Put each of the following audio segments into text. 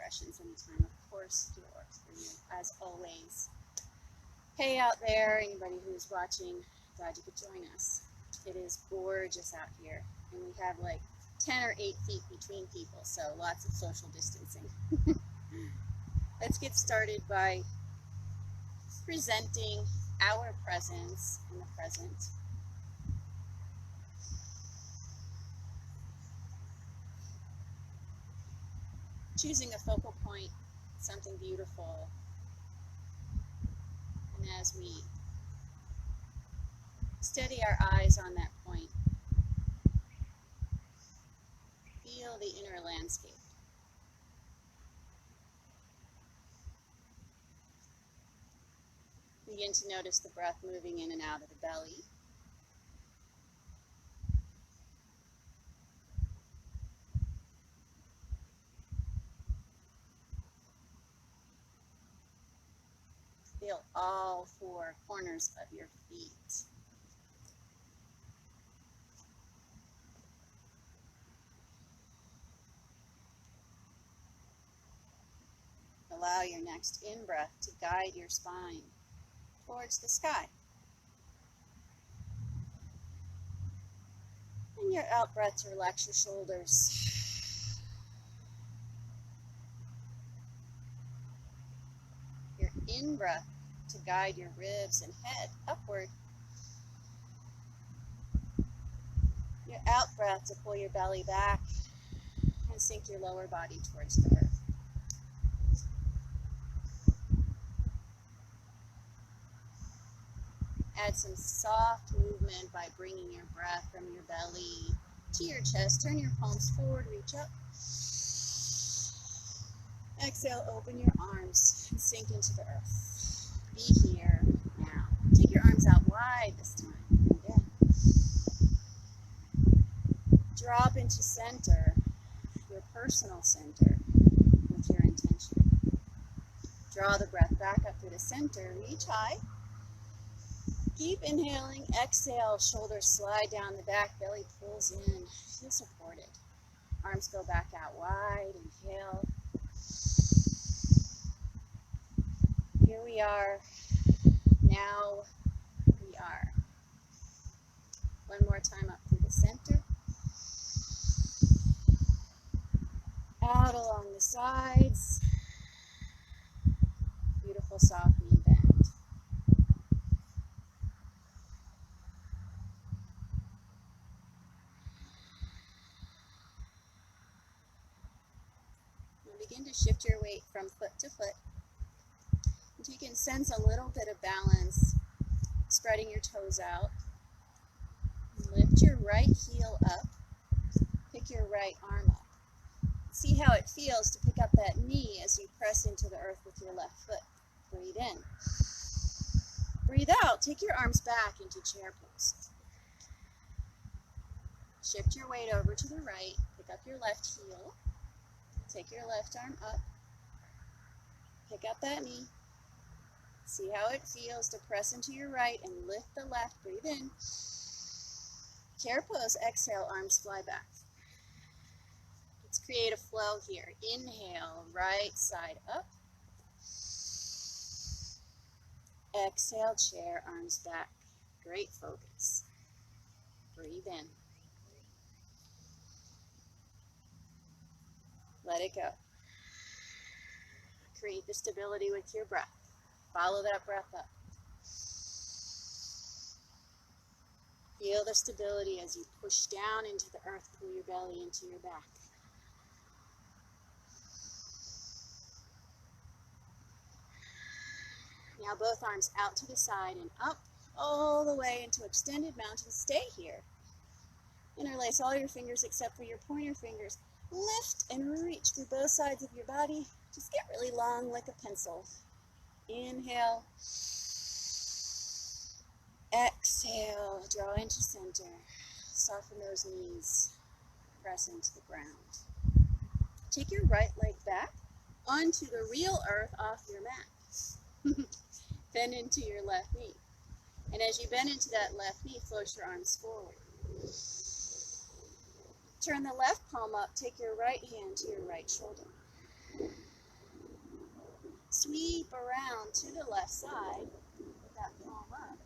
expressions anytime, of course, here works for you, as always. Hey out there, anybody who's watching, glad you could join us. It is gorgeous out here, and we have like 10 or 8 feet between people, so lots of social distancing. Let's get started by presenting our presence in the present. Choosing a focal point, something beautiful. And as we steady our eyes on that point, feel the inner landscape. Begin to notice the breath moving in and out of the belly. Feel all 4 corners of your feet. Allow your next in-breath to guide your spine towards the sky. And your out-breath to relax your shoulders. Your in-breath to guide your ribs and head upward. Your out-breath to pull your belly back and sink your lower body towards the earth. Add some soft movement by bringing your breath from your belly to your chest. Turn your palms forward, reach up. Exhale, open your arms and sink into the earth. Be here now. Take your arms out wide this time. Breathe in. Drop into center, your personal center, with your intention. Draw the breath back up through the center. Reach high. Keep inhaling, exhale, shoulders slide down the back, belly pulls in, feel supported. Arms go back out wide, inhale. Here we are, now we are. One more time up through the center. Out along the sides. Beautiful soft knee bend. Begin to shift your weight from foot to foot. And you can sense a little bit of balance, spreading your toes out. Lift your right heel up. Pick your right arm up. See how it feels to pick up that knee as you press into the earth with your left foot. Breathe in. Breathe out. Take your arms back into chair pose. Shift your weight over to the right. Pick up your left heel. Take your left arm up, pick up that knee, see how it feels to press into your right and lift the left, breathe in. Chair pose, exhale, arms fly back. Let's create a flow here. Inhale, right side up. Exhale, chair, arms back. Great focus. Breathe in. Let it go. Create the stability with your breath. Follow that breath up. Feel the stability as you push down into the earth, pull your belly into your back. Now both arms out to the side and up, all the way into extended mountain. Stay here. Interlace all your fingers except for your pointer fingers. Lift and reach through both sides of your body. Just get really long like a pencil. Inhale. Exhale. Draw into center. Soften those knees. Press into the ground. Take your right leg back onto the real earth off your mat. Bend into your left knee. And as you bend into that left knee, float your arms forward. Turn the left palm up, take your right hand to your right shoulder. sweep around to the left side with that palm up.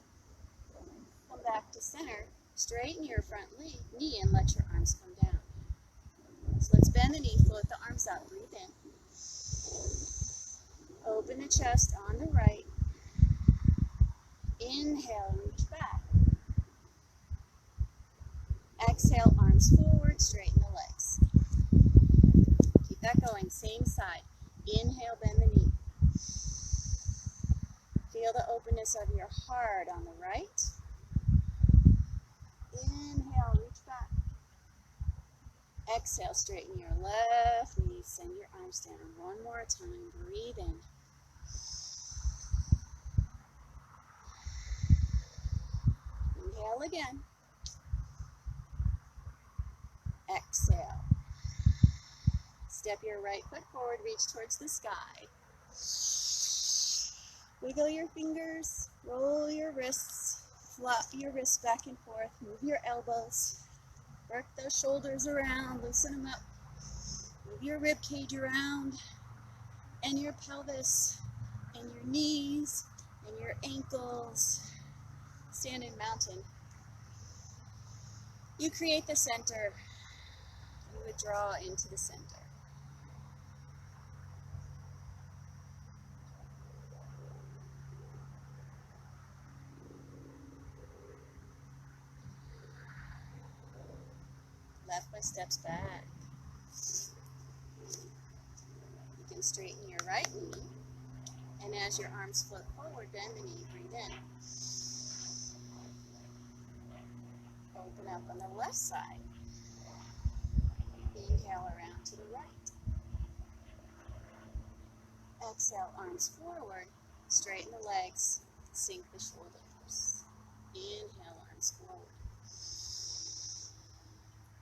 Come back to center. Straighten your front knee and let your arms come down. So let's bend the knee, float the arms out, breathe in. Open the chest on the right. Inhale, reach back. Exhale, arms forward, straighten the legs. Keep that going, same side. Inhale, bend the knee. Feel the openness of your heart on the right. Inhale, reach back. Exhale, straighten your left knee, send your arms down. One more time, breathe in. Inhale again. Exhale. Step your right foot forward, reach towards the sky. Wiggle your fingers, roll your wrists, flop your wrists back and forth, move your elbows, work those shoulders around, loosen them up, move your rib cage around, and your pelvis, and your knees, and your ankles. Stand in mountain. You create the center. You withdraw into the center. Left foot steps back. You can straighten your right knee. And as your arms float forward, bend the knee, breathe in. Open up on the left side. Inhale around to the right. Exhale, arms forward. Straighten the legs. Sink the shoulders. Inhale, arms forward.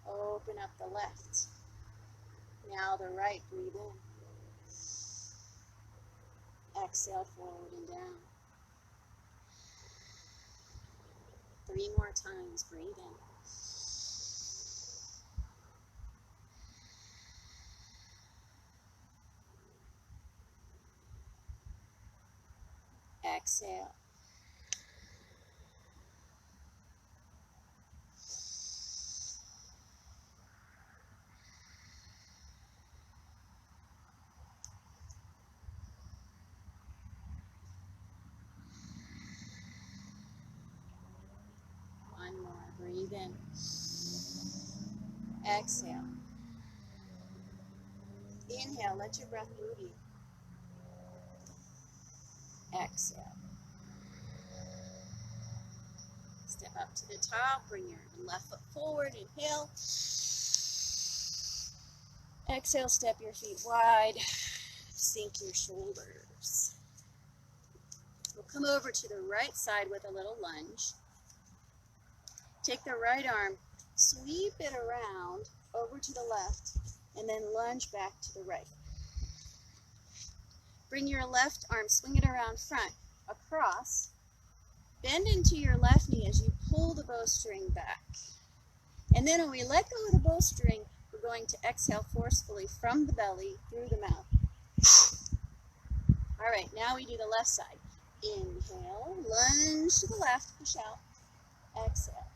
Open up the left. Now the right, breathe in. Exhale, forward and down. 3 more times, breathe in. Exhale. One more, breathe in. Exhale. Inhale, let your breath move you. Exhale. Step up to the top, bring your left foot forward, inhale. Exhale, step your feet wide, sink your shoulders. We'll come over to the right side with a little lunge. Take the right arm, sweep it around over to the left, and then lunge back to the right. Bring your left arm, swing it around front, across. Bend into your left knee as you pull the bowstring back. And then when we let go of the bowstring, we're going to exhale forcefully from the belly through the mouth. All right, now we do the left side. Inhale, lunge to the left, push out. Exhale,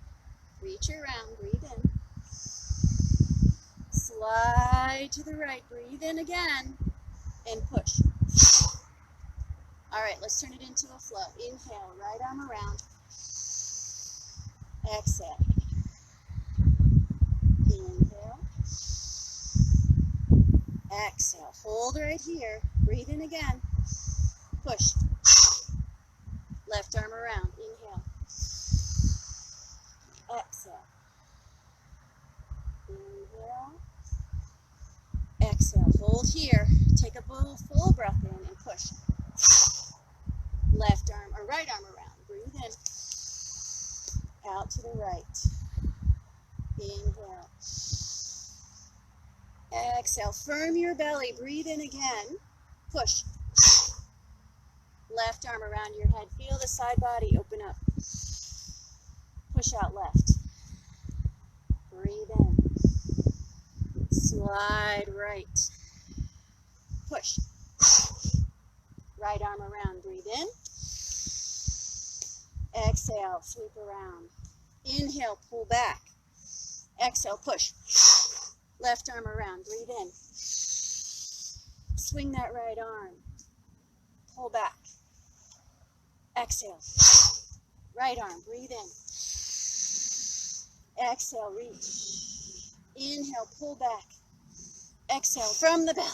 reach around, breathe in. Slide to the right, breathe in again, and push. All right, let's turn it into a flow. Inhale, right arm around. Exhale. Inhale. Exhale. Hold right here. Breathe in again. Push. Left arm around. Inhale. Exhale. Inhale. Exhale. Hold here. Take a full breath in and push. Left arm or right arm around. Breathe in. Out to the right. Inhale. Exhale. Firm your belly. Breathe in again. Push. Left arm around your head. Feel the side body open up. Push out left. Breathe in. Slide right. Push. Right arm around, breathe in. Exhale, sweep around. Inhale, pull back. Exhale, push. Left arm around, breathe in. Swing that right arm. Pull back. Exhale. Right arm, breathe in. Exhale, reach. Inhale, pull back. Exhale from the belly.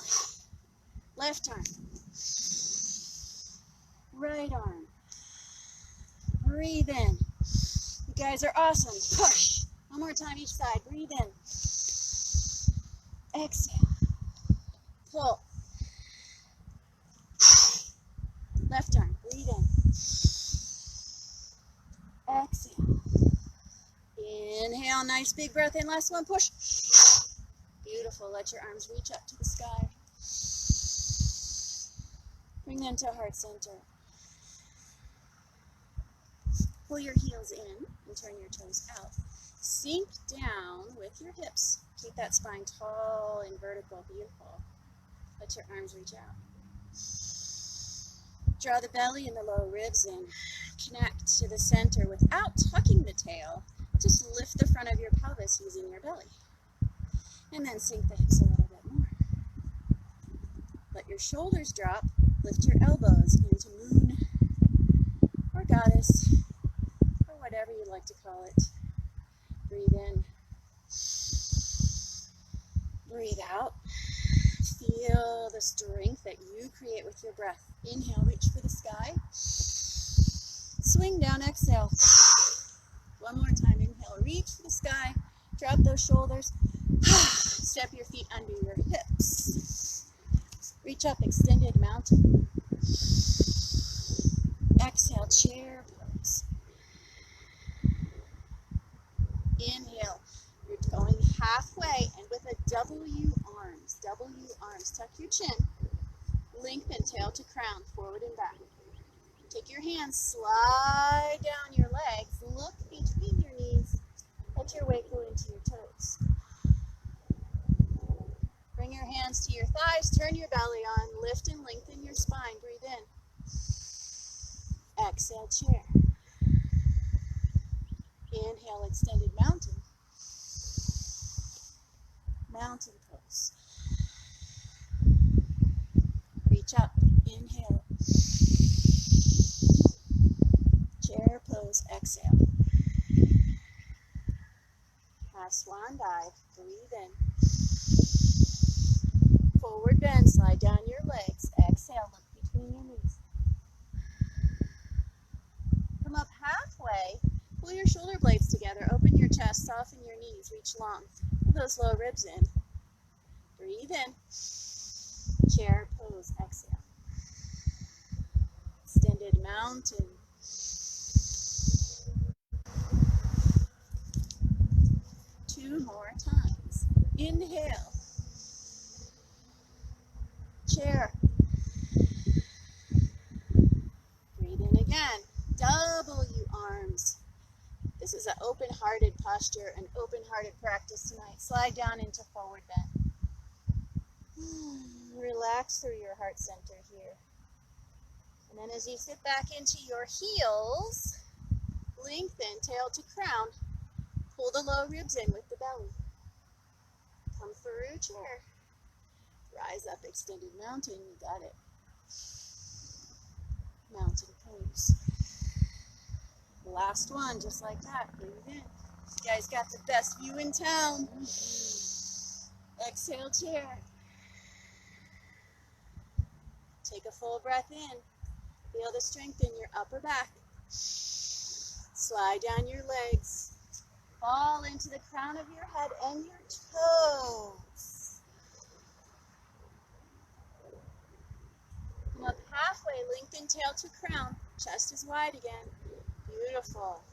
Left arm. Right arm. Breathe in. You guys are awesome. Push. One more time each side. Breathe in. Exhale. Pull. Left arm. Breathe in. Exhale. Inhale. Nice big breath in. Last one. Push. Beautiful. Let your arms reach up to the sky. Bring them to heart center. Pull your heels in and turn your toes out. Sink down with your hips. Keep that spine tall and vertical. Beautiful. Let your arms reach out. Draw the belly and the low ribs in. Connect to the center without tucking the tail. Just lift the front of your pelvis using your belly. And then sink the hips a little bit more. Let your shoulders drop. Lift your elbows into moon or goddess or whatever you like to call it. Breathe in. Breathe out. Feel the strength that you create with your breath. Inhale, reach for the sky. Swing down, exhale. One more time, inhale, reach for the sky. Drop those shoulders. Step your feet under your hips. Reach up, extended mountain. Exhale, chair pose. Inhale, you're going halfway and with a W arms, tuck your chin. Lengthen tail to crown, forward and back. Take your hands, slide down your legs, look between your knees, let your weight go into your toes. Bring your hands to your thighs, turn your belly on, lift and lengthen your spine, breathe in. Exhale, chair. Inhale, extended mountain. Mountain pose. Reach up, inhale. Chair pose, exhale. Half swan dive, breathe in. Forward bend, slide down your legs. Exhale, look between your knees. Come up halfway, pull your shoulder blades together, open your chest, soften your knees, reach long. Pull those low ribs in. Breathe in. Chair pose, exhale. Extended mountain. Two more times. Inhale. Chair. Breathe in again. W arms. This is an open-hearted posture, an open-hearted practice tonight. Slide down into forward bend. Relax through your heart center here. And then as you sit back into your heels, lengthen tail to crown. Pull the low ribs in with the belly. Come through chair. Rise up, extended mountain. You got it. Mountain pose. Last one, just like that. Breathe in. You guys got the best view in town. Exhale, chair. Take a full breath in. Feel the strength in your upper back. Slide down your legs. Fall into the crown of your head and your toes. Come up halfway, lengthen tail to crown. Chest is wide again. Beautiful.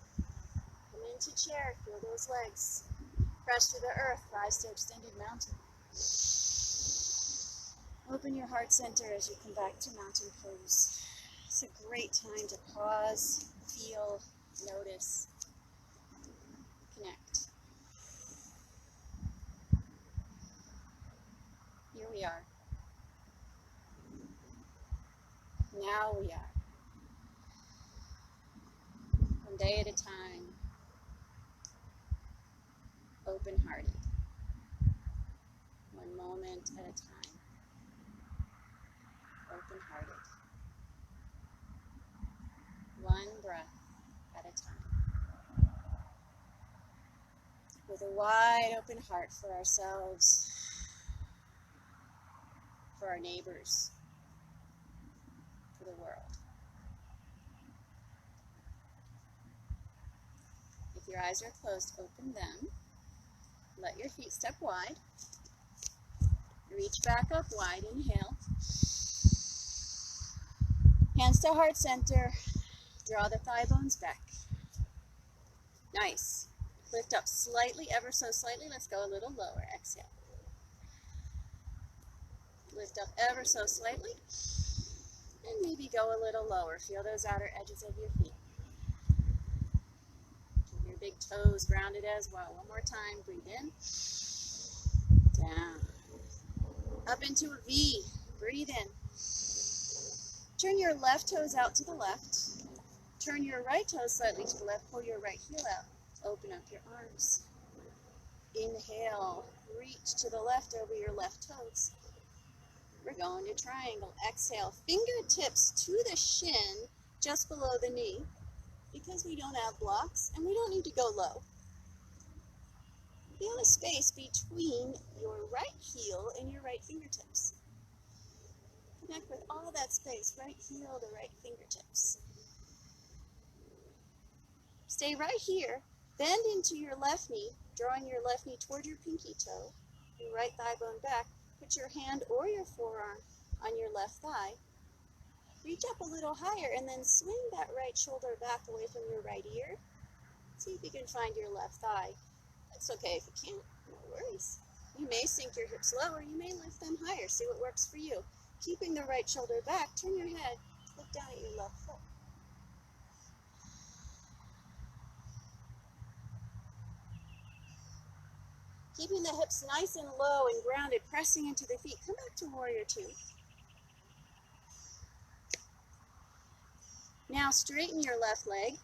Come into chair, feel those legs. Press to the earth, rise to extended mountain. Open your heart center as you come back to mountain pose. It's a great time to pause, feel, notice, connect. Here we are. Now we are. One day at a time. Open-hearted. One moment at a time. Open-hearted. One breath at a time. With a wide open heart for ourselves, for our neighbors, for the world. If your eyes are closed, open them. Let your feet step wide. Reach back up wide. Inhale. Hands to heart center. Draw the thigh bones back. Nice. Lift up slightly, ever so slightly. Let's go a little lower. Exhale. Lift up ever so slightly. And maybe go a little lower. Feel those outer edges of your feet. Keep your big toes grounded as well. One more time. Breathe in. Down. Up into a V. Breathe in. Turn your left toes out to the left. Turn your right toes slightly to the left. Pull your right heel out. Open up your arms. Inhale. Reach to the left over your left toes. We're going to triangle. Exhale. Fingertips to the shin, just below the knee, because we don't have blocks and we don't need to go low. Feel the space between your right heel and your right fingertips. Connect with all that space, right heel to right fingertips. Stay right here. Bend into your left knee, drawing your left knee toward your pinky toe, your right thigh bone back. Put your hand or your forearm on your left thigh. Reach up a little higher and then swing that right shoulder back away from your right ear. See if you can find your left thigh. It's okay if you can't, no worries. You may sink your hips lower, you may lift them higher. See what works for you. Keeping the right shoulder back, turn your head, look down at your left foot. Keeping the hips nice and low and grounded, pressing into the feet. Come back to warrior two. Now straighten your left leg.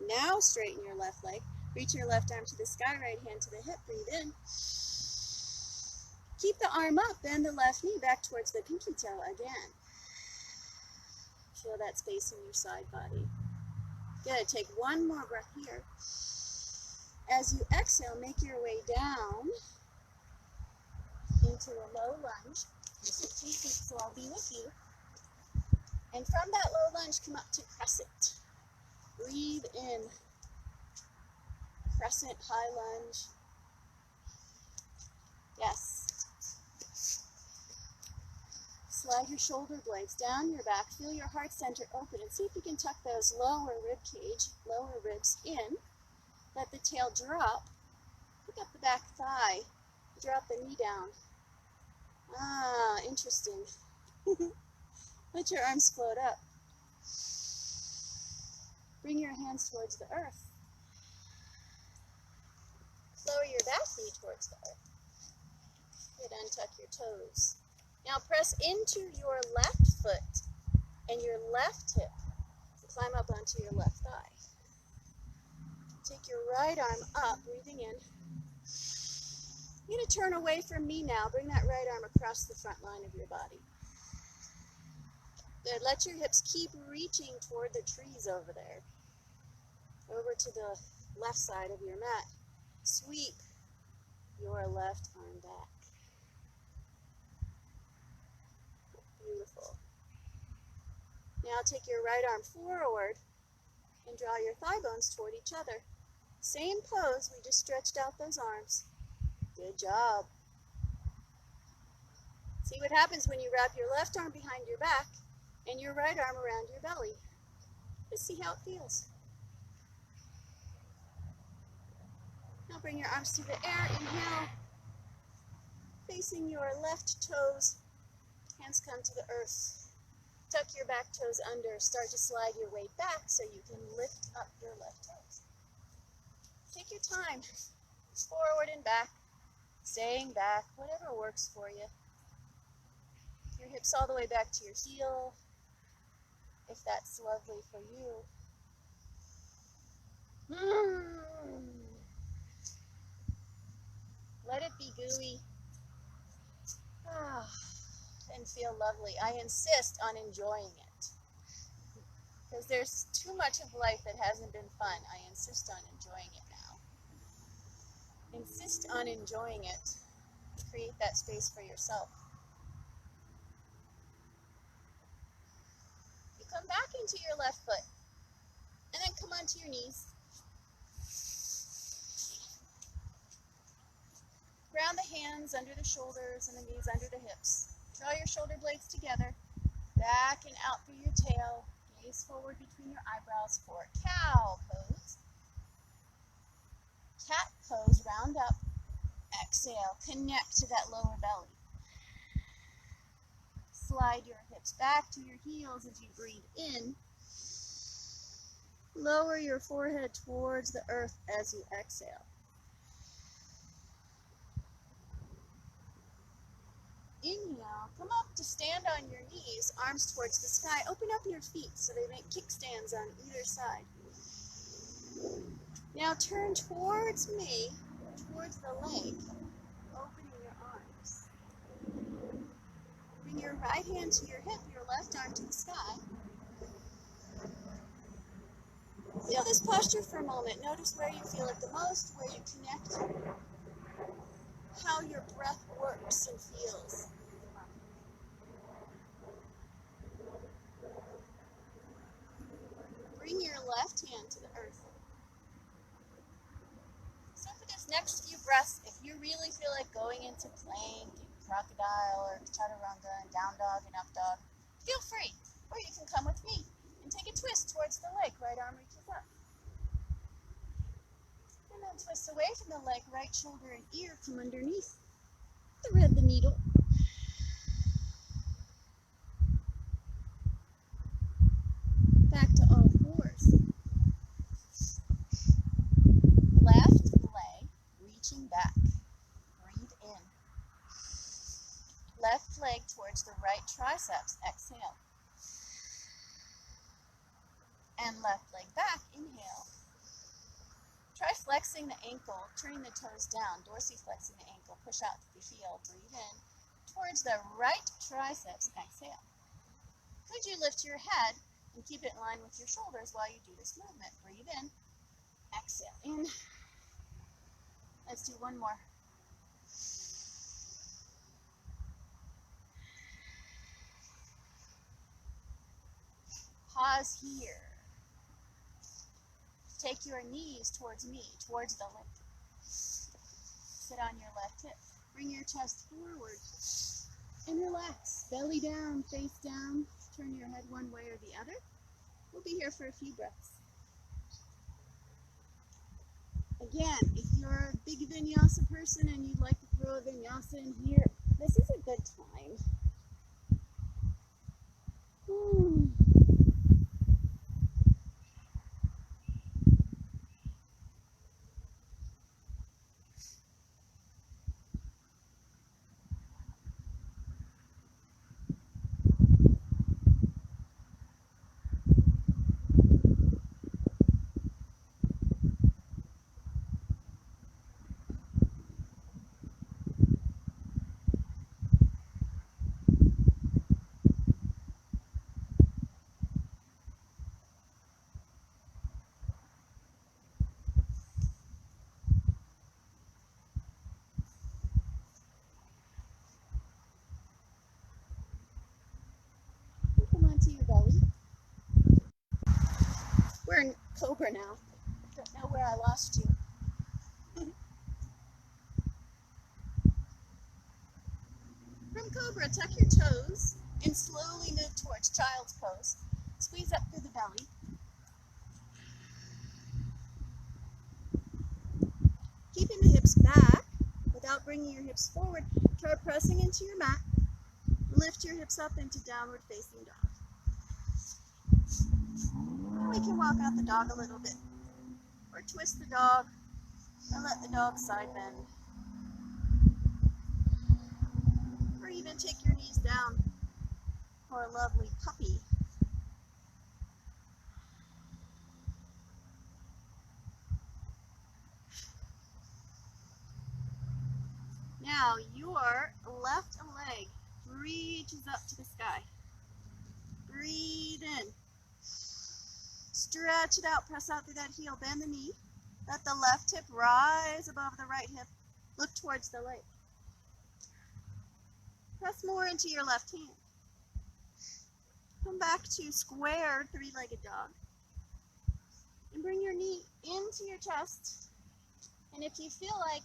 Now straighten your left leg. Reach your left arm to the sky, right hand to the hip. Breathe in. Keep the arm up, bend the left knee back towards the pinky toe again. Feel that space in your side body. Good, take one more breath here. As you exhale, make your way down into a low lunge. Just with 2 feet, so I'll be with you. And from that low lunge, come up to crescent. Breathe in. Crescent, high lunge. Yes. Slide your shoulder blades down your back. Feel your heart center open and see if you can tuck those lower rib cage, lower ribs in. Let the tail drop. Pick up the back thigh. Drop the knee down. Ah, interesting. Let your arms float up. Bring your hands towards the earth. Lower your back knee towards the earth. Good, untuck your toes. Now press into your left foot and your left hip. Climb up onto your left thigh. Take your right arm up, breathing in. You're going to turn away from me now. Bring that right arm across the front line of your body. Good. Let your hips keep reaching toward the trees over there. Over to the left side of your mat. Sweep your left arm back. Beautiful. Now take your right arm forward and draw your thigh bones toward each other. Same pose, we just stretched out those arms. Good job. See what happens when you wrap your left arm behind your back and your right arm around your belly. Just see how it feels. Now bring your arms to the air. Inhale. Facing your left toes. Hands come to the earth. Tuck your back toes under. Start to slide your weight back so you can lift up your left toes. Take your time. Forward and back. Staying back. Whatever works for you. Your hips all the way back to your heel. if that's lovely for you. Let it be gooey. And feel lovely. I insist on enjoying it. Because there's too much of life that hasn't been fun. I insist on enjoying it now. Insist on enjoying it. Create that space for yourself. You come back into your left foot. And then come onto your knees. Ground the hands under the shoulders and the knees under the hips. Draw your shoulder blades together. Back and out through your tail. Gaze forward between your eyebrows for cow pose. Cat pose, round up. Exhale, connect to that lower belly. Slide your hips back to your heels as you breathe in. Lower your forehead towards the earth as you exhale. Inhale, come up to stand on your knees, arms towards the sky. Open up your feet so they make kickstands on either side. Now turn towards me, towards the lake, opening your arms. Bring your right hand to your hip, your left arm to the sky. Feel this posture for a moment. Notice where you feel it the most, where you connect, how your breath works and feels. Bring your left hand to the earth. So for this next few breaths, if you really feel like going into plank, crocodile, or chaturanga, and down dog and up dog, feel free. Or you can come with me and take a twist towards the leg. Right arm reaches up. And then twist away from the leg. Right shoulder and ear come underneath. Thread the needle. Back to all fours. Left leg reaching back. Breathe in. Left leg towards the right triceps. Exhale. And left leg back. Inhale. Try flexing the ankle, turning the toes down, dorsiflexing the ankle. Push out the heel. Breathe in. Towards the right triceps. Exhale. Could you lift your head and keep it in line with your shoulders while you do this movement? Breathe in. Exhale. In. Let's do one more. Pause here. Take your knees towards me, towards the lip. Sit on your left hip. Bring your chest forward and relax. Belly down, face down. Turn your head one way or the other. We'll be here for a few breaths. Again, if you're a big vinyasa person and you'd like to throw a vinyasa in here, this is a good time. To your belly. We're in Cobra now. Don't know where I lost you. From Cobra, tuck your toes and slowly move towards child's pose. Squeeze up through the belly. Keeping the hips back without bringing your hips forward. Try pressing into your mat. Lift your hips up into downward facing dog. We can walk out the dog a little bit, or twist the dog, and let the dog side bend. Or even take your knees down for a lovely puppy. up to the sky. Breathe in. Stretch it out, press out through that heel, bend the knee. Let the left hip rise above the right hip. Look towards the lake. Press more into your left hand. Come back to square three-legged dog. And bring your knee into your chest. And if you feel like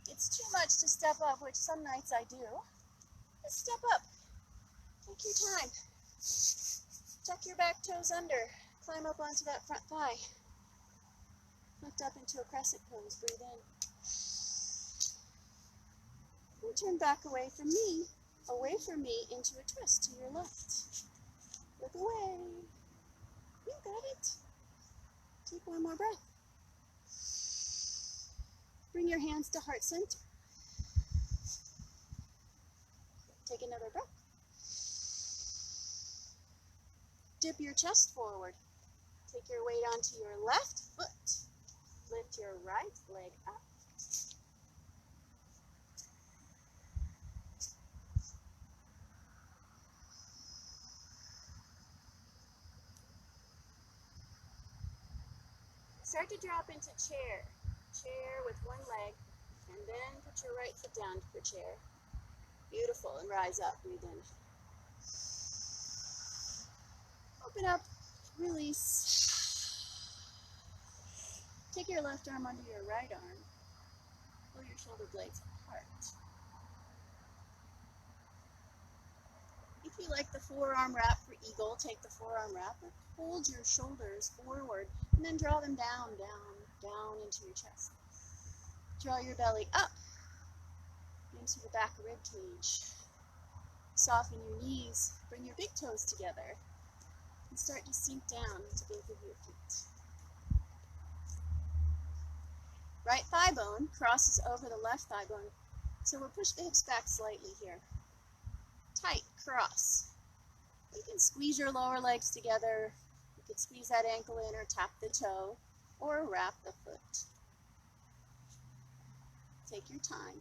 it's too much to step up, which some nights I do, just step up. Take your time. Tuck your back toes under. Climb up onto that front thigh. Lift up into a crescent pose. Breathe in. And turn back away from me into a twist to your left. Look away. You got it. Take one more breath. Bring your hands to heart center. Take another breath. Dip your chest forward. Take your weight onto your left foot. Lift your right leg up. Start to drop into chair. Chair with one leg, and then put your right foot down for chair. Beautiful, and rise up, breathe in. Open up, release. Take your left arm under your right arm. Pull your shoulder blades apart. If you like the forearm wrap for eagle, take the forearm wrap, or hold your shoulders forward, and then draw them down into your chest. Draw your belly up into the back rib cage. Soften your knees, bring your big toes together, and start to sink down into both of your feet. Right thigh bone crosses over the left thigh bone, so we'll push the hips back slightly here. Tight cross. You can squeeze your lower legs together. You can squeeze that ankle in or tap the toe or wrap the foot. Take your time.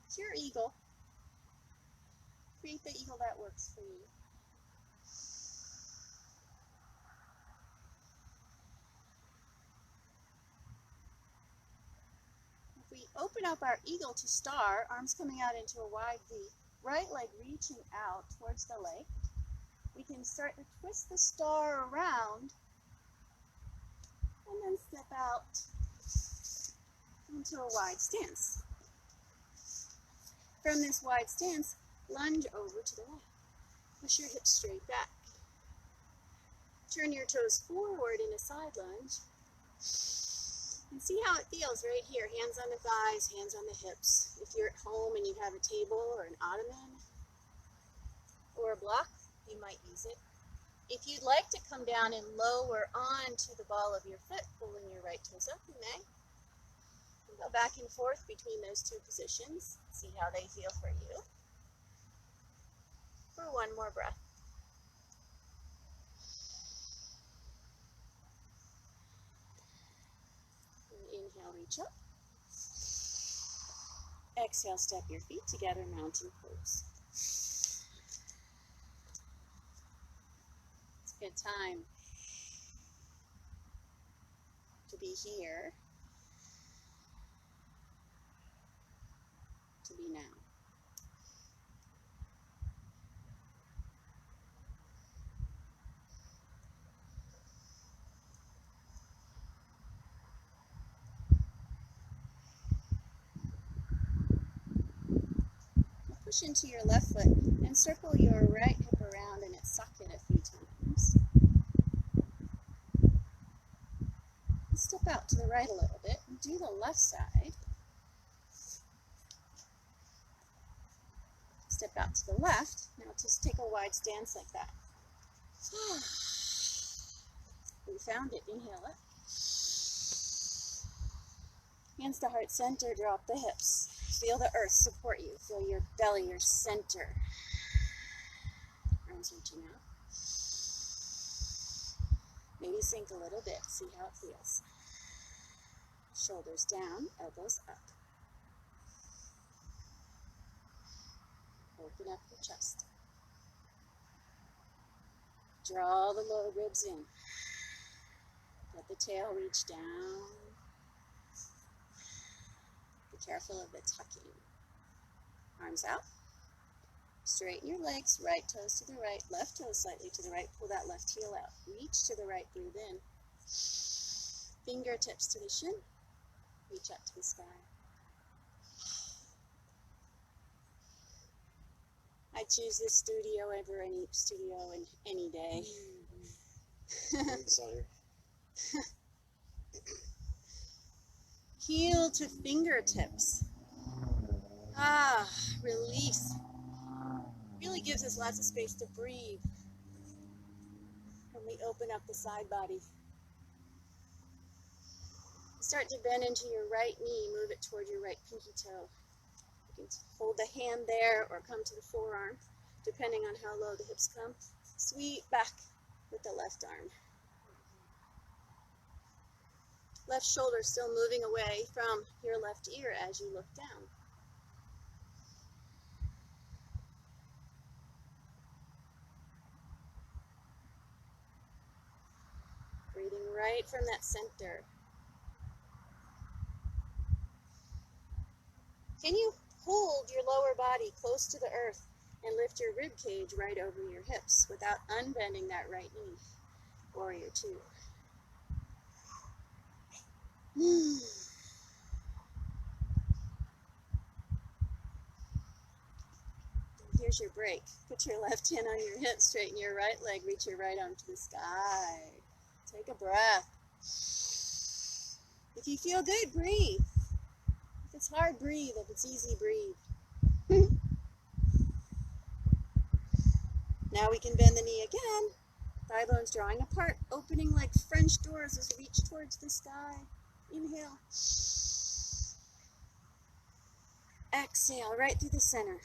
It's your eagle. Create the eagle that works for you. If we open up our eagle to star, arms coming out into a wide V, right leg reaching out towards the leg, we can start to twist the star around and then step out into a wide stance. From this wide stance, lunge over to the left. Push your hips straight back. Turn your toes forward in a side lunge. And see how it feels right here. Hands on the thighs, hands on the hips. If you're at home and you have a table or an ottoman or a block, you might use it. If you'd like to come down and lower onto the ball of your foot, pulling your right toes up, you may. Go back and forth between those two positions. See how they feel for you. For one more breath. And inhale, reach up. Exhale, step your feet together, mountain pose. It's a good time to be here, to be now. Push into your left foot and circle your right hip around and suck it a few times. Step out to the right a little bit and do the left side. Step out to the left. Now just take a wide stance like that. We found it. Inhale it. Hands to heart center. Drop the hips. Feel the earth support you. Feel your belly, your center. Arms reaching out. Maybe sink a little bit. See how it feels. Shoulders down, elbows up. Hold Open up your chest. Draw the lower ribs in. Let the tail reach down. Be careful of the tucking. Arms out. Straighten your legs, right toes to the right, left toe slightly to the right. Pull that left heel out. Reach to the right, breathe in. Fingertips to the shin. Reach up to the sky. I choose this studio over any studio in any day. Heel to fingertips. Release. Really gives us lots of space to breathe when we open up the side body. Start to bend into your right knee, move it toward your right pinky toe. You can hold the hand there or come to the forearm, depending on how low the hips come. Sweep back with the left arm. Left shoulder still moving away from your left ear as you look down. Breathing right from that center. Can you hold your lower body close to the earth and lift your rib cage right over your hips without unbending that right knee? Warrior two. Here's your break. Put your left hand on your hip, straighten your right leg, reach your right arm to the sky. Take a breath. If you feel good, breathe. If it's hard, breathe. If it's easy, breathe. Now we can bend the knee again. Thigh bones drawing apart, opening like French doors as we reach towards the sky. Inhale. Exhale, right through the center.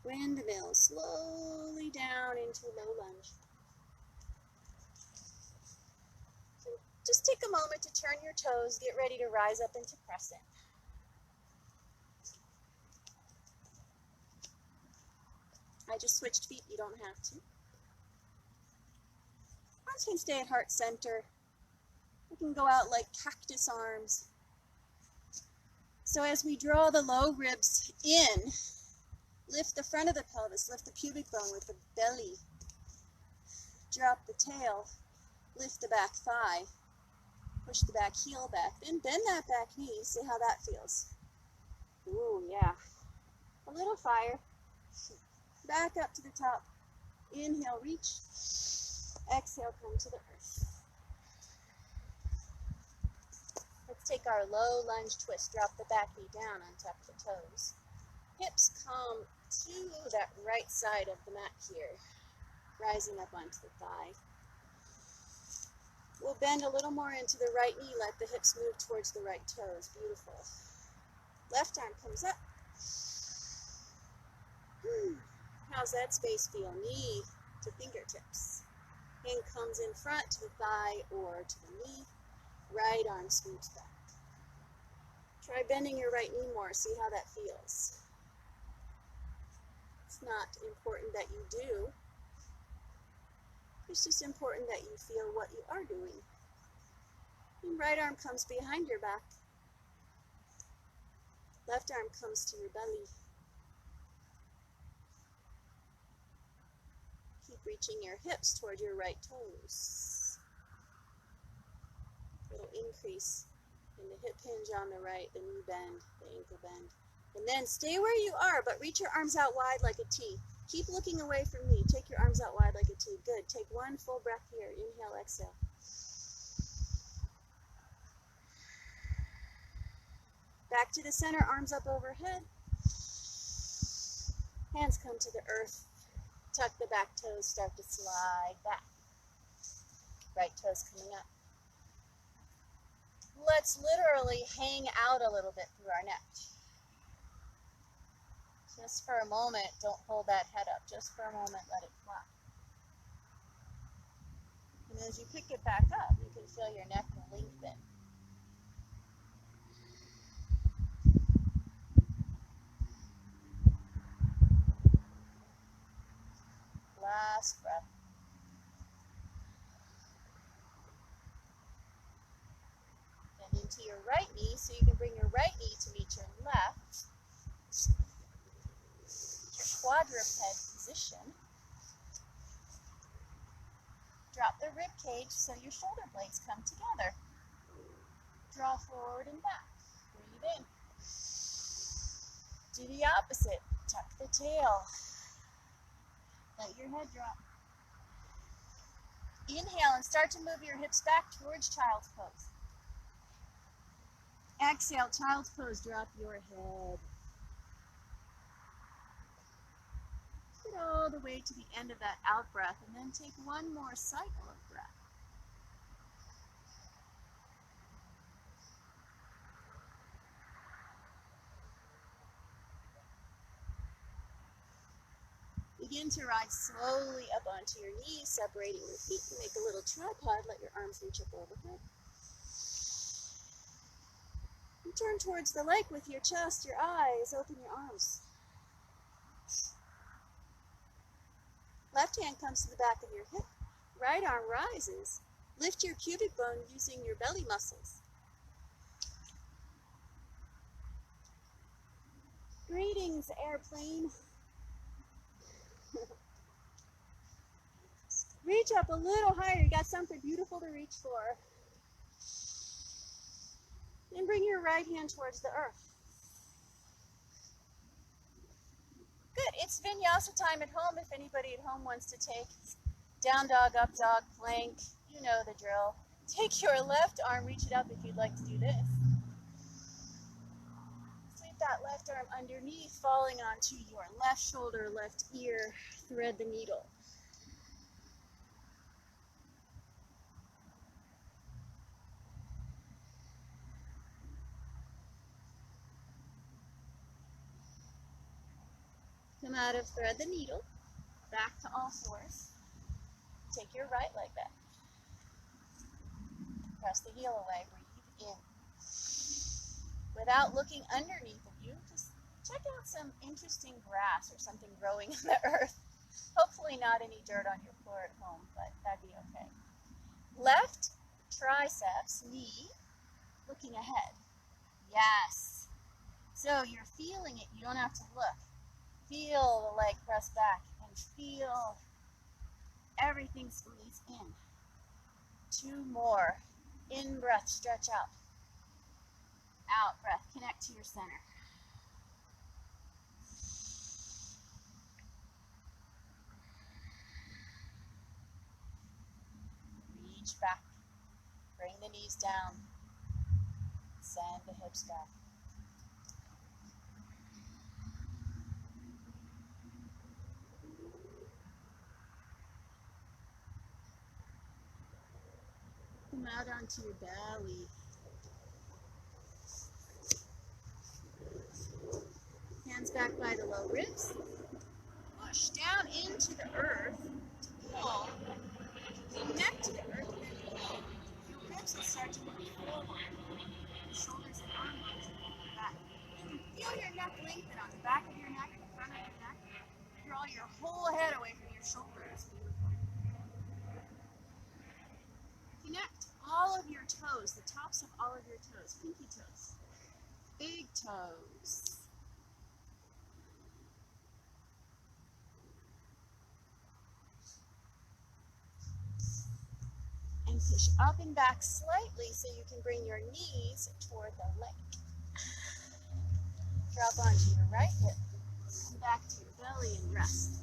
Windmill, slowly down into low lunge. So just take a moment to turn your toes, get ready to rise up into crescent. I just switched feet, you don't have to. Arms can stay at heart center. We can go out like cactus arms. So as we draw the low ribs in, lift the front of the pelvis, lift the pubic bone with the belly. Drop the tail, lift the back thigh, push the back heel back, then bend that back knee, see how that feels. Ooh, yeah. A little fire. Back up to the top. Inhale, reach. Exhale, come to the earth. Let's take our low lunge twist. Drop the back knee down, untuck the toes. Hips come to that right side of the mat here, rising up onto the thigh. We'll bend a little more into the right knee, let the hips move towards the right toes. Beautiful. Left arm comes up. How's that space feel? Knee to fingertips. Hand comes in front to the thigh or to the knee. Right arm scoots back. Try bending your right knee more. See how that feels. It's not important that you do. It's just important that you feel what you are doing. And right arm comes behind your back. Left arm comes to your belly. Keep reaching your hips toward your right toes. Little increase in the hip hinge on the right, the knee bend, the ankle bend. And then stay where you are, but reach your arms out wide like a T. Keep looking away from me. Take your arms out wide like a T. Good. Take one full breath here. Inhale, exhale. Back to the center, arms up overhead. Hands come to the earth. Tuck the back toes, start to slide back. Right toes coming up. Let's literally hang out a little bit through our neck. Just for a moment, don't hold that head up. Just for a moment, let it flop. And as you pick it back up, you can feel your neck lengthen. knee so you can bring your right knee to meet your left. Your quadruped position. Drop the rib cage so your shoulder blades come together. Draw forward and back. Breathe in. Do the opposite. Tuck the tail. Let your head drop. Inhale and start to move your hips back towards child's pose. Exhale, child's pose, drop your head. Get all the way to the end of that out breath and then take one more cycle of breath. Begin to rise slowly up onto your knees, separating your feet. Make a little tripod, let your arms reach up overhead. And turn towards the lake with your chest, your eyes, open your arms. Left hand comes to the back of your hip. Right arm rises. Lift your pubic bone using your belly muscles. Greetings, airplane. Reach up a little higher. You got something beautiful to reach for. And bring your right hand towards the earth. Good. It's vinyasa time at home if anybody at home wants to take down dog, up dog, plank. You know the drill. Take your left arm, reach it up if you'd like to do this. Sweep that left arm underneath, falling onto your left shoulder, left ear. Thread the needle. Come out of thread the needle, back to all fours. Take your right leg back. Press the heel away, breathe in. Without looking underneath of you, just check out some interesting grass or something growing in the earth. Hopefully not any dirt on your floor at home, but that'd be okay. Left triceps, knee, looking ahead. Yes. So you're feeling it, you don't have to look. Feel the leg press back and feel everything squeeze in. 2 more. In breath, stretch out. Out breath, connect to your center. Reach back. Bring the knees down. Send the hips back. Come out onto your belly. Hands back by the low ribs. Push down into the earth. Pull. Connect to the earth and then pull. Your ribs will start to move forward. Shoulders and arms move back. And feel your neck lengthen on the back of your neck, the front of your neck. Draw your whole head away from your shoulders. Connect all of your toes, the tops of all of your toes, pinky toes, big toes. And push up and back slightly so you can bring your knees toward the lake. Drop onto your right hip, and back to your belly and rest.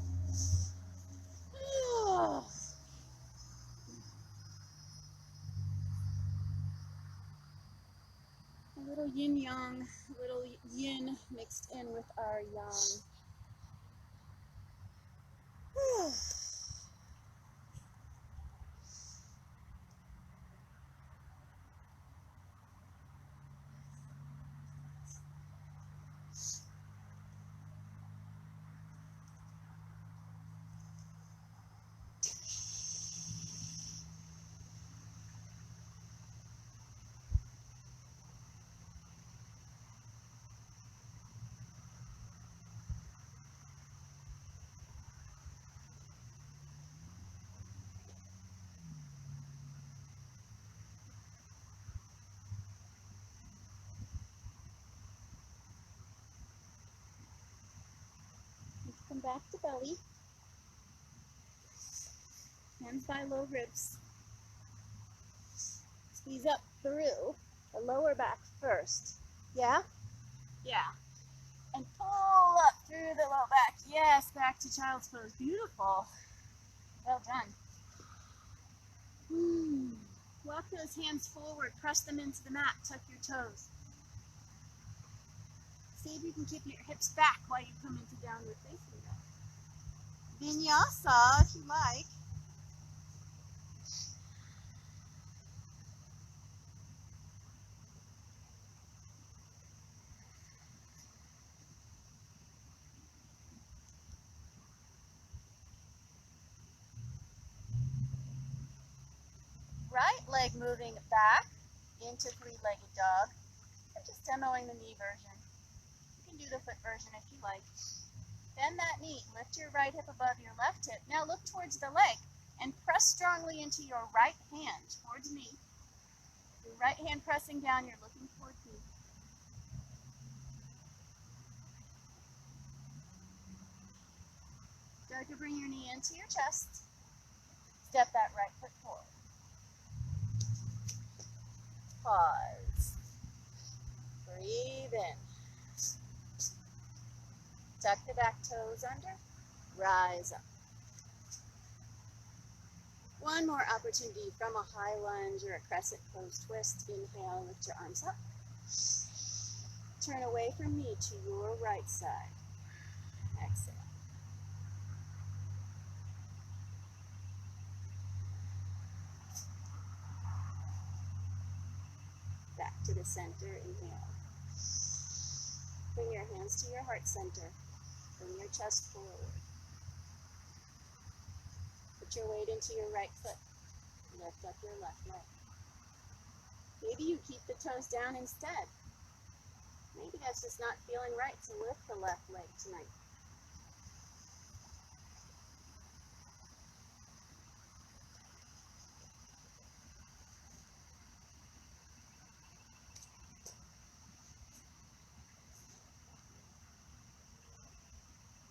A little yin-yang, a little yin mixed in with our yang. Come back to belly. Hands by low ribs. Squeeze up through the lower back first. Yeah? Yeah. And pull up through the low back. Yes, back to child's pose. Beautiful. Well done. Walk those hands forward. Press them into the mat. Tuck your toes. See if you can keep your hips back while you come into downward facing dog. Vinyasa, if you like. Right leg moving back into three-legged dog. I'm just demoing the knee version. You can do the foot version if you like. Bend that knee. Lift your right hip above your left hip. Now look towards the leg and press strongly into your right hand towards me. Your right hand pressing down, you're looking towards me. Start to bring your knee into your chest. Step that right foot forward. Pause. Breathe in. Tuck the back toes under. Rise up. One more opportunity from a high lunge or a crescent pose twist. Inhale, lift your arms up. Turn away from me to your right side. Exhale. Back to the center. Inhale. Bring your hands to your heart center. Bring your chest forward. Put your weight into your right foot. Lift up your left leg. Maybe you keep the toes down instead. Maybe that's just not feeling right to lift the left leg tonight.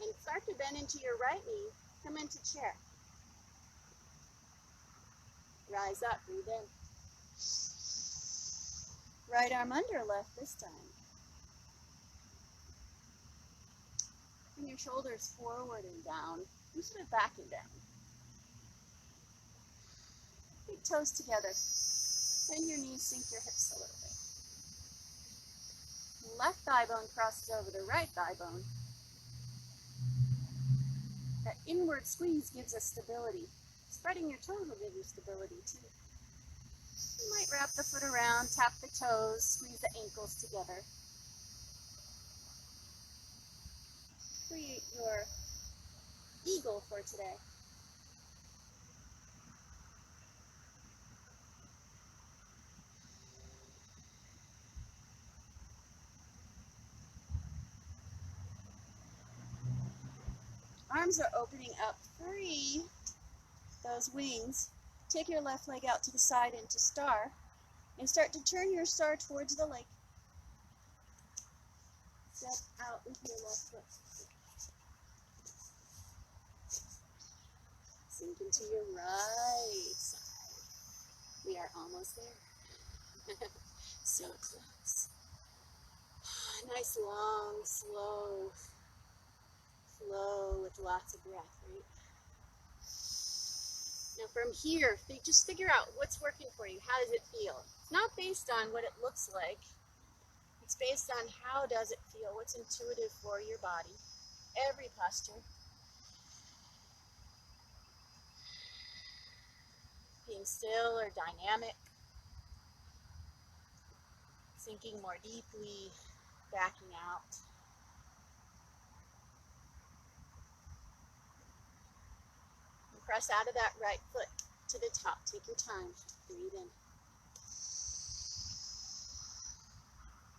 And start to bend into your right knee. Come into chair. Rise up, breathe in. Right arm under, left this time. Bring your shoulders forward and down, instead of back and down. Big toes together. Bend your knees, sink your hips a little bit. Left thigh bone crosses over the right thigh bone. That inward squeeze gives us stability. Spreading your toes will give you stability too. You might wrap the foot around, tap the toes, squeeze the ankles together. Create your eagle for today. Arms are opening up. Free those wings. Take your left leg out to the side into star and start to turn your star towards the lake. Step out with your left foot. Sink into your right side. We are almost there. So close. Nice long, slow flow with lots of breath, right? Now from here, just figure out what's working for you. How does it feel? It's not based on what it looks like. It's based on how does it feel, what's intuitive for your body. Every posture. Being still or dynamic. Sinking more deeply, backing out. And press out of that right foot to the top. Take your time. Breathe in.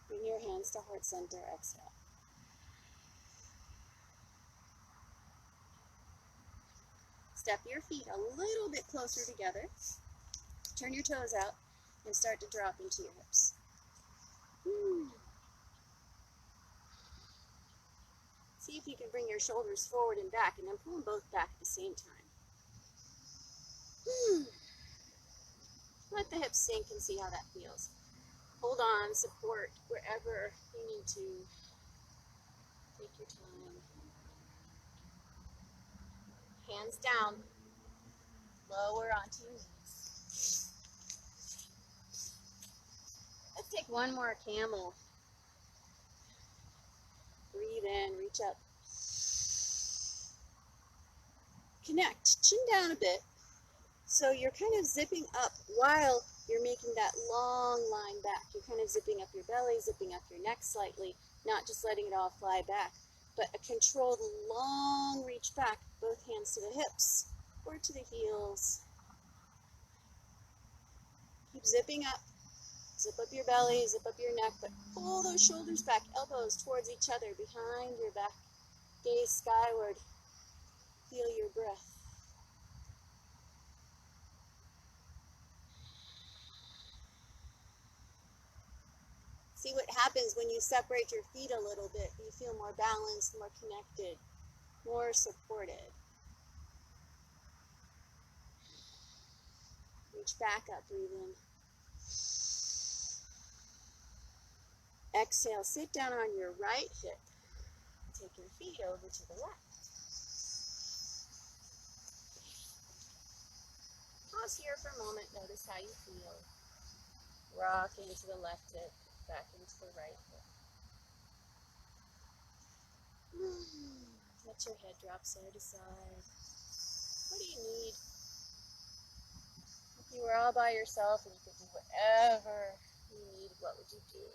Bring your hands to heart center. Exhale. Step your feet a little bit closer together. Turn your toes out and start to drop into your hips. See if you can bring your shoulders forward and back, and then pull them both back at the same time. Let the hips sink and see how that feels. Hold on, support wherever you need to. Take your time. Hands down. Lower onto your knees. Let's take one more camel. Breathe in, reach up. Connect, chin down a bit. So you're kind of zipping up while you're making that long line back. You're kind of zipping up your belly, zipping up your neck slightly, not just letting it all fly back, but a controlled long reach back, both hands to the hips or to the heels. Keep zipping up. Zip up your belly, zip up your neck, but pull those shoulders back, elbows towards each other, behind your back. Gaze skyward. Feel your breath. See what happens when you separate your feet a little bit. You feel more balanced, more connected, more supported. Reach back up, breathe in. Exhale, sit down on your right hip. Take your feet over to the left. Pause here for a moment, notice how you feel. Rock into the left hip, back into the right hip. Let your head drop side to side. What do you need? If you were all by yourself and you could do whatever you need, what would you do?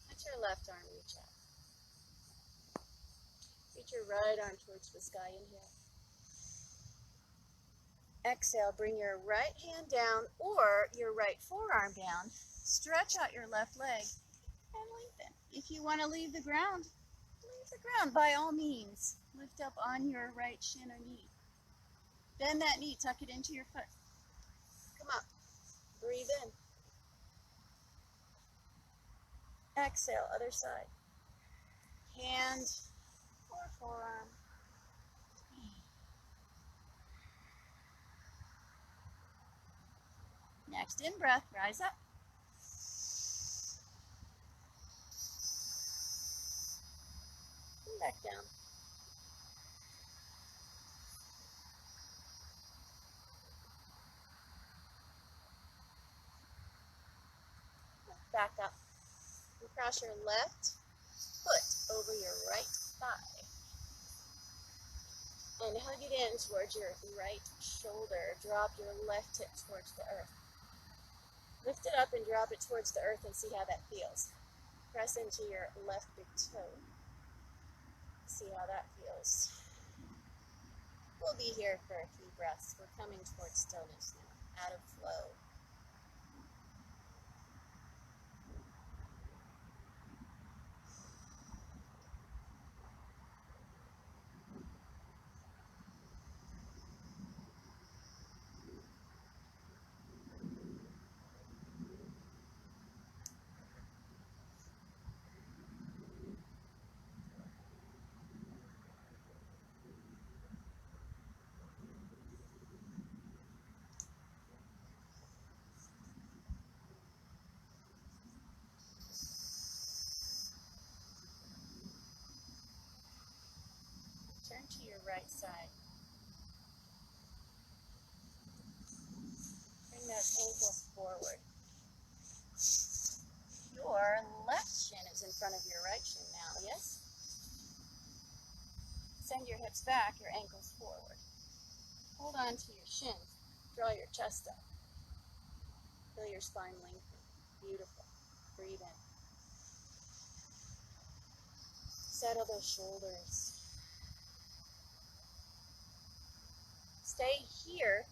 Let your left arm reach out. Reach your right arm towards the sky, inhale. Exhale, bring your right hand down or your right forearm down. Stretch out your left leg and lengthen. If you want to leave the ground, leave the ground by all means. Lift up on your right shin or knee. Bend that knee, tuck it into your foot. Come up, breathe in. Exhale, other side. Hand or forearm. Next in-breath, rise up. And back down. Back up. And cross your left foot over your right thigh. And hug it in towards your right shoulder. Drop your left hip towards the earth. Lift it up and drop it towards the earth and see how that feels. Press into your left big toe. See how that feels. We'll be here for a few breaths. We're coming towards stillness now, out of flow. Turn to your right side. Bring those ankles forward. Your left shin is in front of your right shin now, yes? Send your hips back, your ankles forward. Hold on to your shins. Draw your chest up. Feel your spine lengthen. Beautiful. Breathe in. Settle those shoulders. Stay here,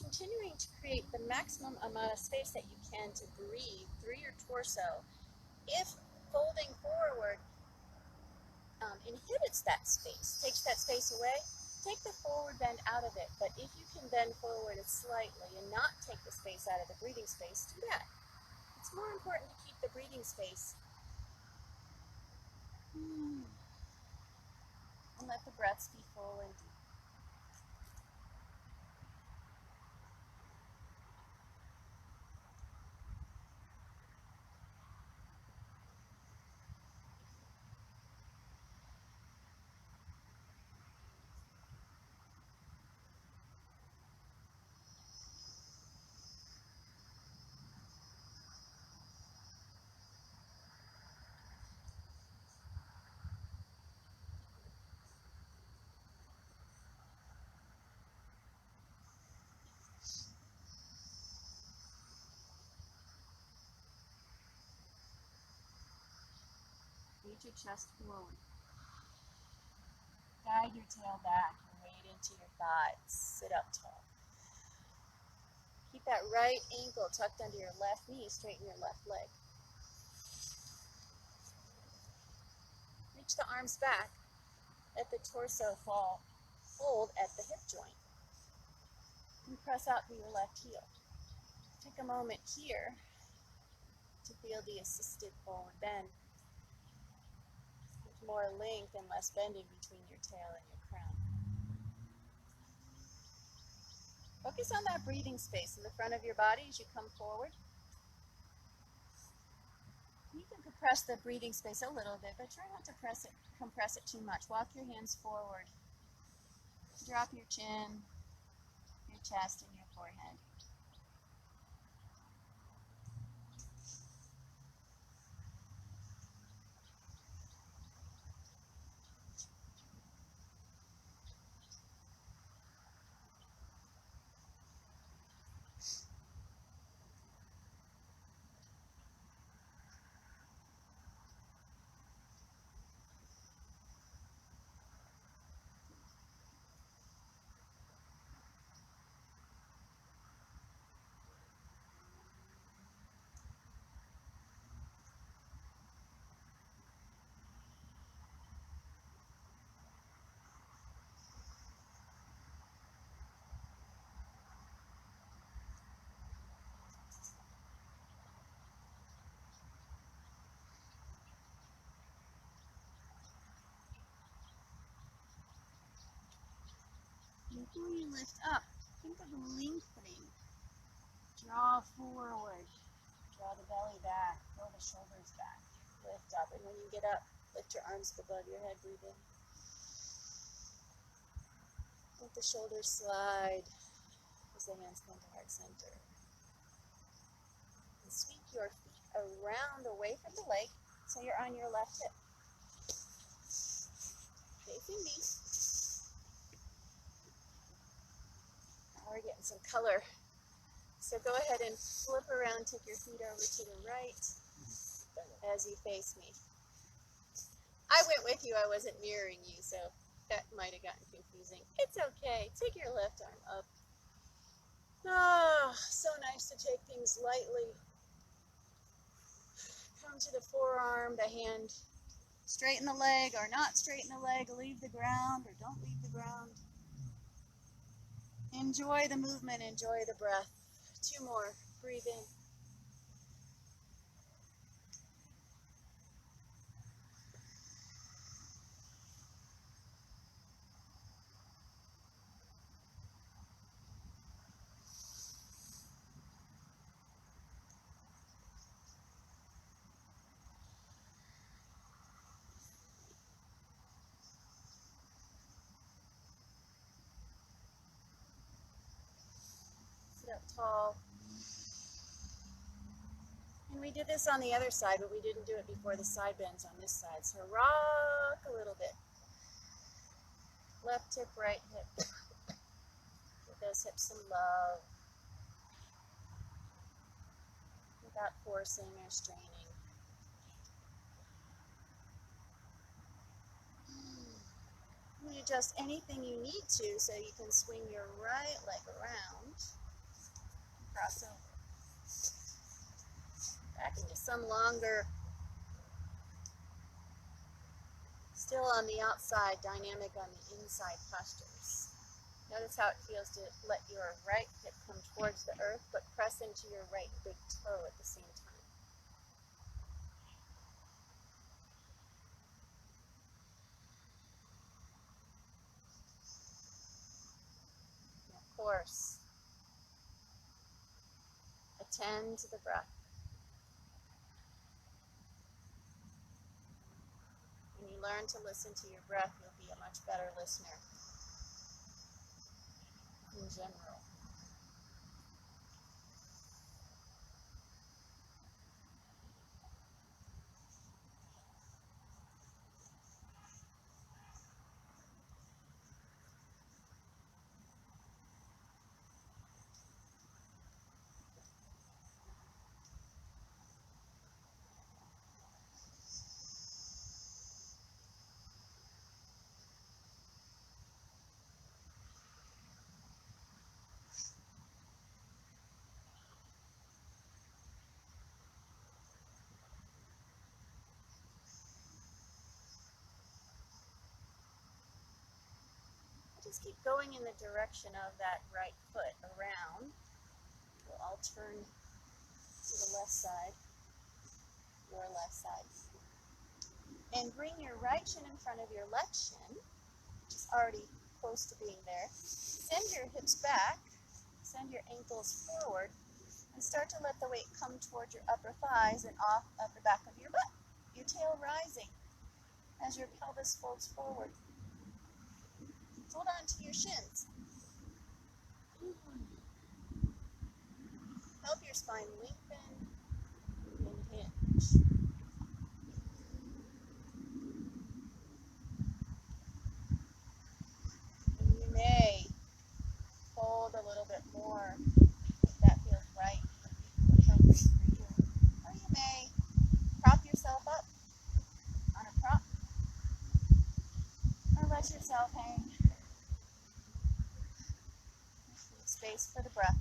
continuing to create the maximum amount of space that you can to breathe through your torso. If folding forward inhibits that space, takes that space away. Take the forward bend out of it, but if you can bend forward slightly and not take the space out of the breathing space, do that. It's more important to keep the breathing space. And let the breaths be full and deep. Reach your chest forward. Guide your tail back and weight into your thighs. Sit up tall. Keep that right ankle tucked under your left knee. Straighten your left leg. Reach the arms back. Let the torso fall. Hold at the hip joint. And press out through your left heel. Take a moment here to feel the assisted forward bend. With more length and less bending between your tail and your crown. Focus on that breathing space in the front of your body as you come forward. You can compress the breathing space a little bit, but try not to compress it too much. Walk your hands forward. Drop your chin, your chest, and your forehead. Before you lift up, think of lengthening. Draw forward. Draw the belly back. Throw the shoulders back. Lift up. And when you get up, lift your arms above your head. Breathe in. Let the shoulders slide as the hands come to heart center. And sweep your feet around away from the leg so you're on your left hip. Facing me. Now we're getting some color. So go ahead and flip around, take your feet over to the right as you face me. I went with you, I wasn't mirroring you, so that might have gotten confusing. It's okay, take your left arm up. Ah, so nice to take things lightly. Come to the forearm, the hand, straighten the leg or not straighten the leg, leave the ground or don't leave the ground. Enjoy the movement, enjoy the breath. 2 more, breathe in. Sit up tall. And we did this on the other side, but we didn't do it before the side bends on this side. So rock a little bit. Left hip, right hip. Give those hips some love. Without forcing or straining. You can adjust anything you need to so you can swing your right leg around. Cross over. Back into some longer Still on the outside, dynamic on the inside postures. Notice how it feels to let your right hip come towards the earth, but press into your right big toe at the same time. And of course, attend to the breath. When you learn to listen to your breath, you'll be a much better listener in general. Just keep going in the direction of that right foot around. We'll all turn to the left side, your left side. And bring your right shin in front of your left shin, which is already close to being there. Send your hips back, send your ankles forward, and start to let the weight come towards your upper thighs and off of the back of your butt. Your tail rising as your pelvis folds forward. Hold on to your shins. Help your spine lengthen and hinge. And you may fold a little bit more if that feels right, appropriate for you. Or you may prop yourself up on a prop, or let yourself hang. Leave space for the breath.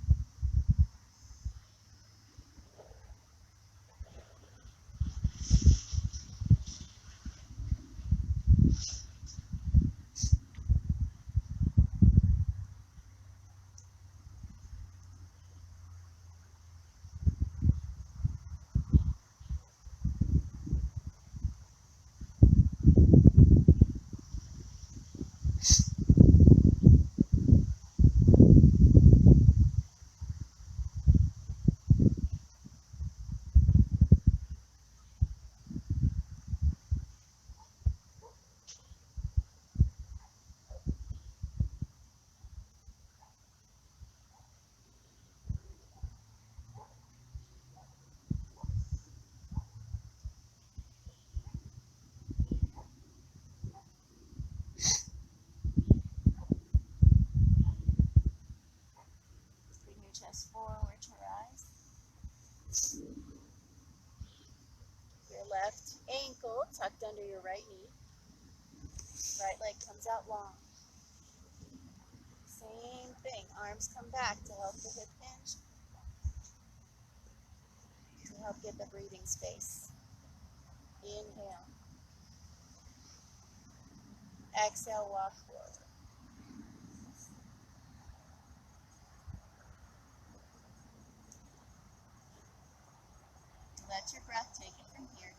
Chest forward to rise. Your left ankle tucked under your right knee. Right leg comes out long. Same thing. Arms come back to help the hip hinge. To help get the breathing space. Inhale. Exhale, walk forward. Let your breath take it from here.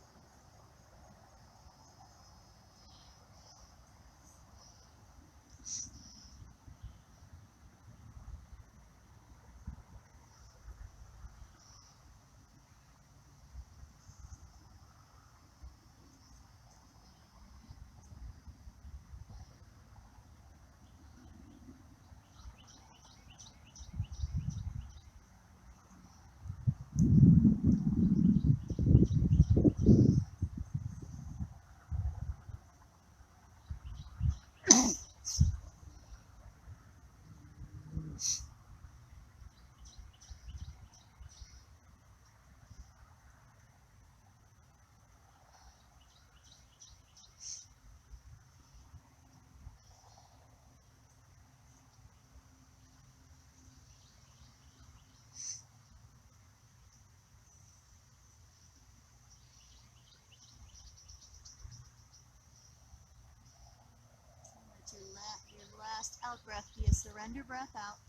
Your last out breath be a surrender breath out.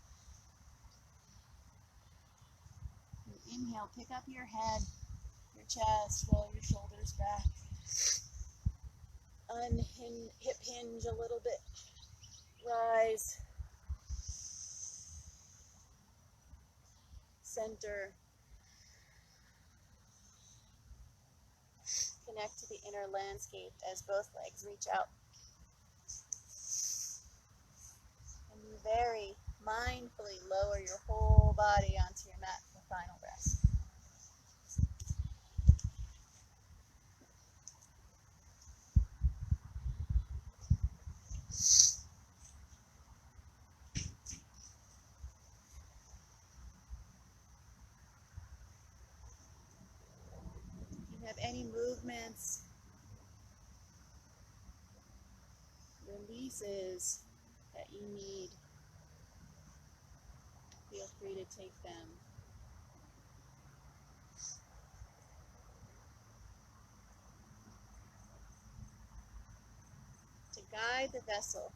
You inhale, pick up your head, your chest, roll your shoulders back. Hip hinge a little bit. Rise. Center. Connect to the inner landscape as both legs reach out. And you very mindfully lower your whole body onto your mat for final rest. If you have any movements, releases that you need, feel free to take them. To guide the vessel,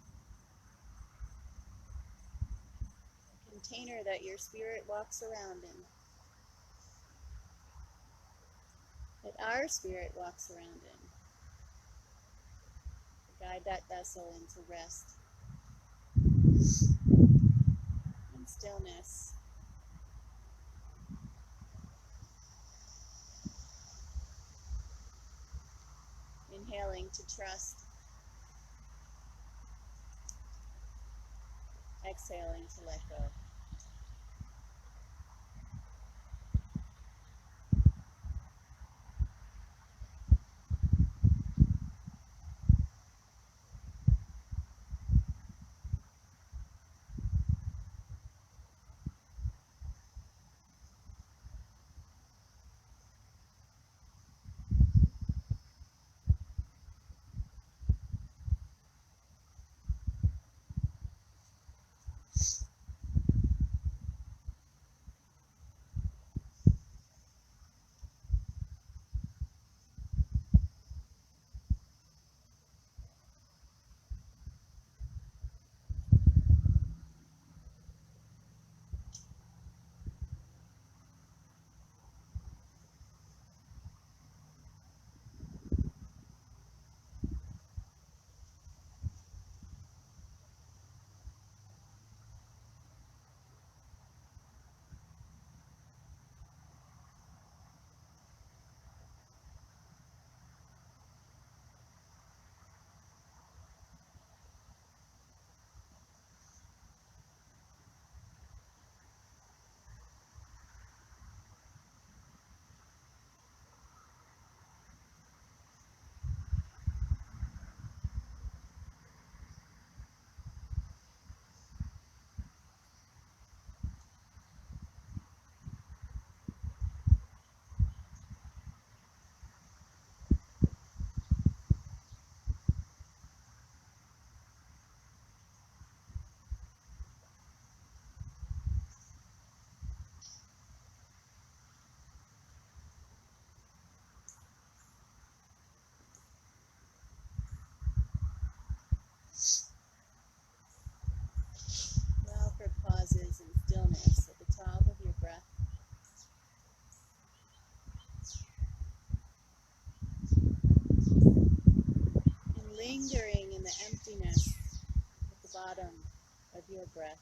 a container that your spirit walks around in, that our spirit walks around in, to guide that vessel into rest and stillness. Inhaling to trust, exhaling to let go. Allow for pauses and stillness at the top of your breath. And lingering in the emptiness at the bottom of your breath.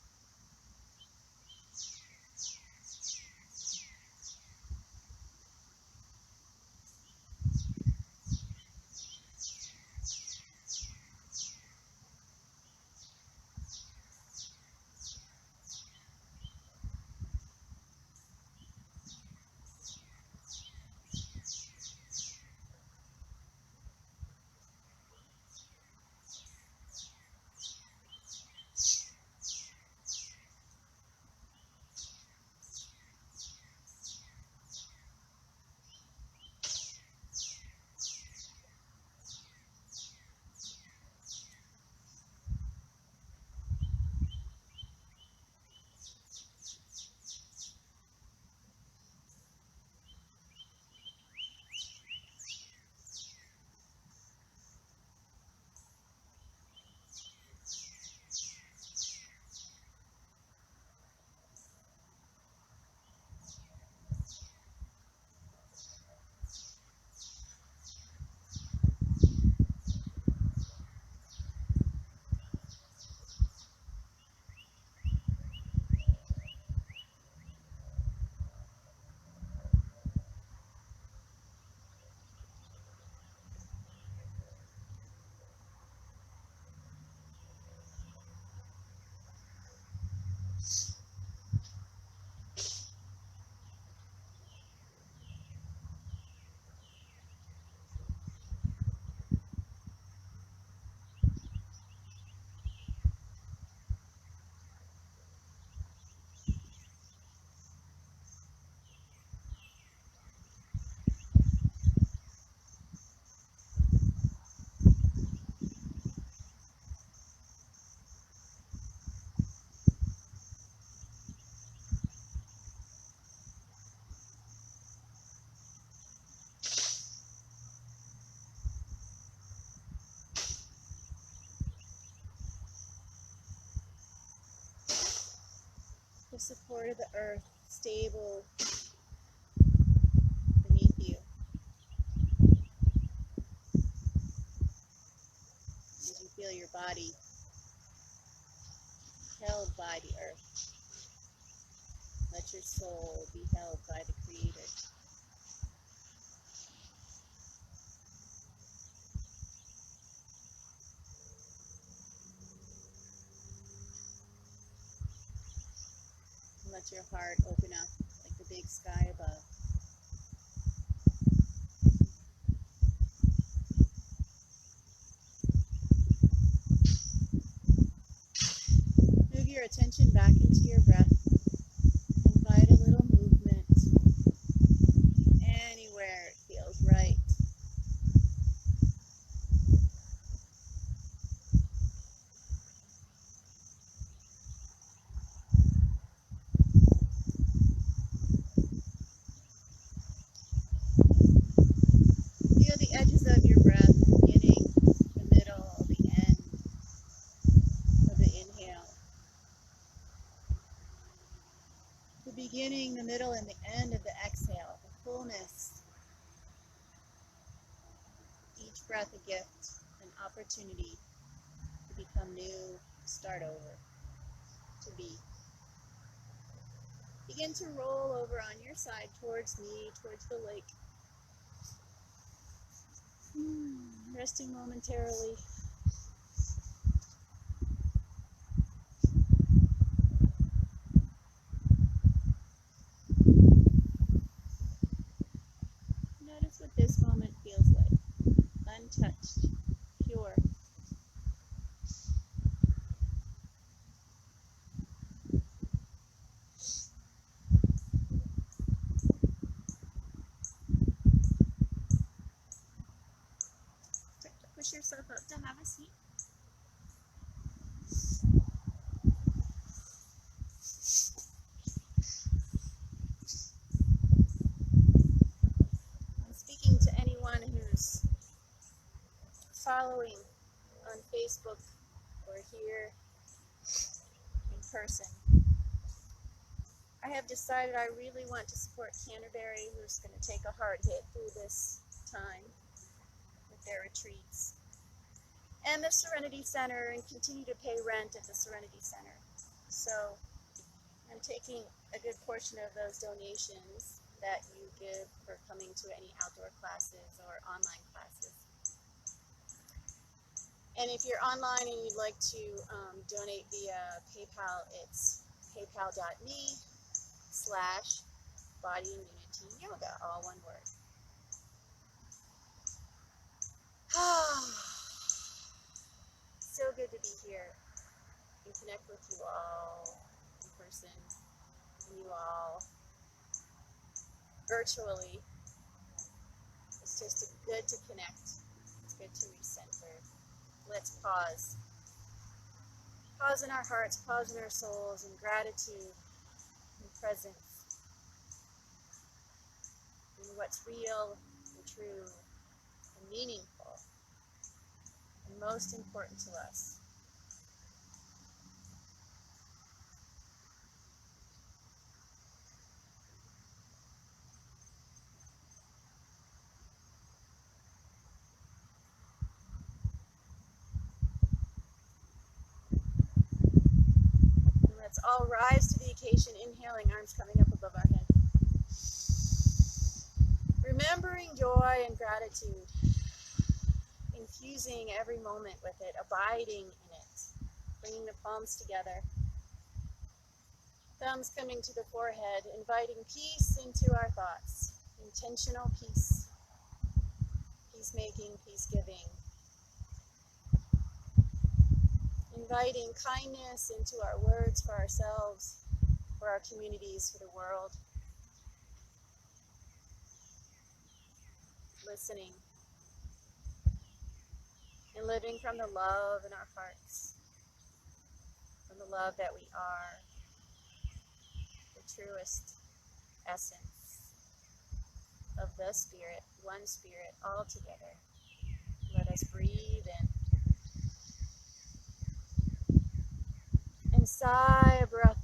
the support of the earth, stable beneath you. As you feel your body held by the earth, let your soul be held by the Creator. Let your heart open up like the big sky above. Move your attention back into your breath. Invite a little movement anywhere it feels right. Feel the edges of your breath, the beginning, the middle, the end of the inhale. The beginning, the middle, and the end of the exhale, the fullness. Each breath a gift, an opportunity to become new, to start over, to be. Begin to roll over on your side towards me, towards the lake. Resting momentarily. Notice what this moment feels like. Untouched, pure. Start to push yourself up to have a seat. I'm speaking to anyone who's following on Facebook or here in person. I have decided I really want to support Canterbury, who's going to take a hard hit through this time with their retreats, and the Serenity Center, and continue to pay rent at the Serenity Center. So I'm taking a good portion of those donations that you give for coming to any outdoor classes or online classes. And if you're online and you'd like to donate via PayPal, it's paypal.me/bodyimmunity-yoga, all one word. So good to be here and connect with you all in person and you all virtually. It's just good to connect. It's good to recenter. Let's pause. Pause in our hearts, pause in our souls, in gratitude and presence, in what's real and true and meaningful and most important to us. And let's all rise to the occasion, inhaling, arms coming up above our head. Remembering joy and gratitude, infusing every moment with it, abiding in it, bringing the palms together, thumbs coming to the forehead, inviting peace into our thoughts, intentional peace, peacemaking, peace-giving, inviting kindness into our words for ourselves, for our communities, for the world, listening, and living from the love in our hearts, from the love that we are, the truest essence of the Spirit, one Spirit, all together. Let us breathe in and sigh a breath